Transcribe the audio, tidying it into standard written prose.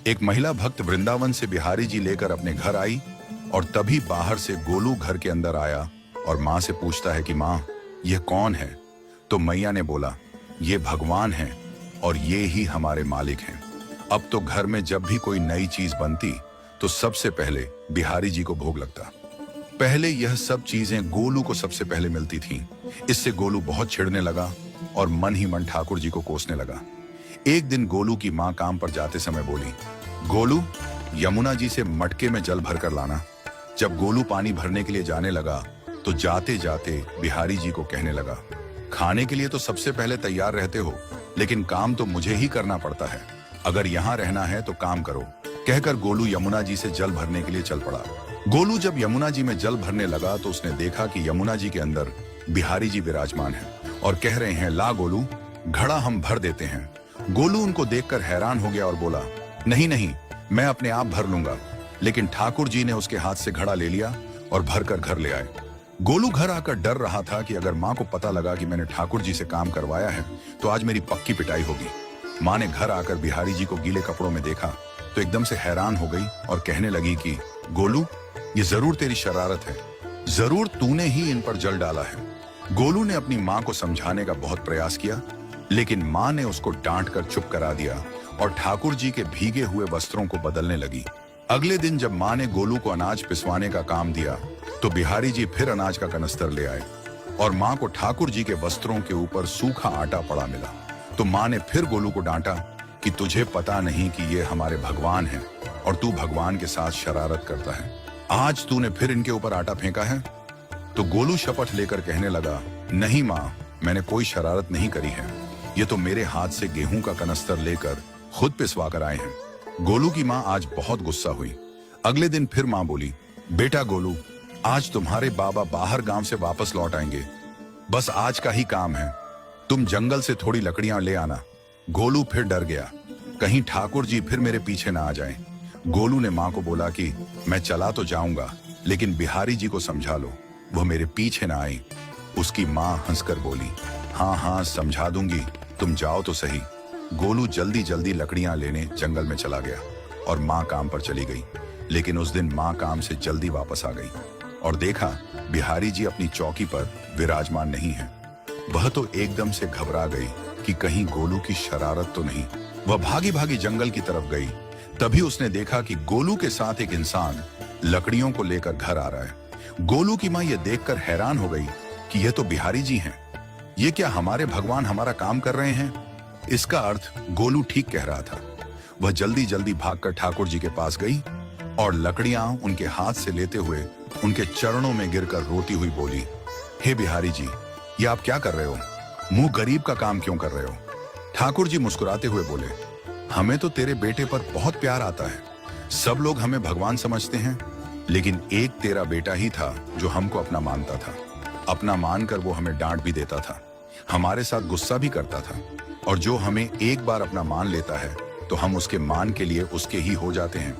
एक महिला भक्त वृंदावन से बिहारी जी लेकर अपने घर आई और तभी बाहर से गोलू घर के अंदर आया और माँ से पूछता है कि माँ, यह कौन है? तो मैया ने बोला, ये भगवान हैं और ये ही हमारे मालिक हैं। अब तो घर में जब भी कोई नई चीज बनती तो सबसे पहले बिहारी जी को भोग लगता। पहले यह सब चीजें गोलू को सबसे पहले मिलती थीं। इससे गोलू बहुत चिढ़ने लगा और मन ही मन ठाकुर जी को कोसने लगा। एक दिन गोलू की माँ काम पर जाते समय बोली, गोलू, यमुना जी से मटके में जल भर कर लाना। जब गोलू पानी भरने के लिए जाने लगा तो जाते जाते बिहारी जी को कहने लगा, खाने के लिए तो सबसे पहले तैयार रहते हो, लेकिन काम तो मुझे ही करना पड़ता है। अगर यहाँ रहना है तो काम करो। कहकर गोलू यमुना जी से जल भरने के लिए चल पड़ा। गोलू जब यमुना जी में जल भरने लगा तो उसने देखा कि यमुना जी के अंदर बिहारी जी विराजमान हैं और कह रहे हैं, ला गोलू, घड़ा हम भर देते हैं। गोलू उनको देखकर हैरान हो गया और बोला, नहीं नहीं, मैं अपने आप भर लूंगा। लेकिन ठाकुर जी ने उसके हाथ से घड़ा ले लिया और भरकर घर ले आए। गोलू घर आकर डर रहा था कि अगर माँ को पता लगा कि मैंने ठाकुर जी से काम करवाया है तो आज मेरी पक्की पिटाई होगी। माँ ने घर आकर बिहारी जी को गीले कपड़ों में देखा तो एकदम से हैरान हो गई और कहने लगी कि गोलू, ये जरूर तेरी शरारत है, जरूर तूने ही इन पर जल डाला है। गोलू ने अपनी माँ को समझाने का बहुत प्रयास किया, लेकिन माँ ने उसको डांट कर चुप करा दिया और ठाकुर जी के भीगे हुए वस्त्रों को बदलने लगी। अगले दिन जब माँ ने गोलू को अनाज पिसवाने का काम दिया तो बिहारी जी फिर अनाज का कनस्तर ले आए और माँ को ठाकुर जी के वस्त्रों के ऊपर सूखा आटा पड़ा मिला। तो माँ ने फिर गोलू को डांटा कि तुझे पता नहीं कि ये हमारे भगवान हैं और तू भगवान के साथ शरारत करता है। आज तूने फिर इनके ऊपर आटा फेंका है। तो गोलू शपथ लेकर कहने लगा, नहीं माँ, मैंने कोई शरारत नहीं करी है। ये तो मेरे हाथ से गेहूं का कनस्तर लेकर खुद पिसवा कर आए हैं। गोलू की माँ आज बहुत गुस्सा हुई। अगले दिन फिर माँ बोली, बेटा गोलू, आज तुम्हारे बाबा बाहर गांव से वापस लौट आएंगे। बस आज का ही काम है, तुम जंगल से थोड़ी लकड़ियां ले आना। गोलू फिर डर गया, कहीं ठाकुर जी फिर मेरे पीछे ना आ जाएं। गोलू ने माँ को बोला कि मैं चला तो जाऊंगा, लेकिन बिहारी जी को समझा लो, वो मेरे पीछे ना आए। उसकी माँ हंसकर बोली, हाँ हाँ समझा दूंगी, तुम जाओ तो सही। गोलू जल्दी जल्दी लकड़ियां लेने जंगल में चला गया और माँ काम पर चली गई। लेकिन उस दिन माँ काम से जल्दी वापस आ गई और देखा बिहारी जी अपनी चौकी पर विराजमान नहीं है। वह तो एकदम से घबरा गई कि कहीं गोलू की शरारत तो नहीं। वह भागी भागी जंगल की तरफ गई। तभी उसने देखा कि गोलू के साथ एक इंसान लकड़ियों को लेकर घर आ रहा है। गोलू की माँ यह देखकर हैरान हो गई कि यह तो बिहारी जी हैं। ये क्या हमारे भगवान हमारा काम कर रहे हैं? इसका अर्थ गोलू ठीक कह रहा था। वह जल्दी जल्दी भागकर ठाकुर जी के पास गई और लकड़ियां उनके हाथ से लेते हुए उनके चरणों में गिरकर रोती हुई बोली, हे बिहारी जी, ये आप क्या कर रहे हो? मुंह गरीब का काम क्यों कर रहे हो? ठाकुर जी मुस्कुराते हुए बोले, हमें तो तेरे बेटे पर बहुत प्यार आता है। सब लोग हमें भगवान समझते हैं, लेकिन एक तेरा बेटा ही था जो हमको अपना मानता था। अपना मानकर वो हमें डांट भी देता था, हमारे साथ गुस्सा भी करता था, और जो हमें एक बार अपना मान लेता है तो हम उसके मान के लिए उसके ही हो जाते हैं।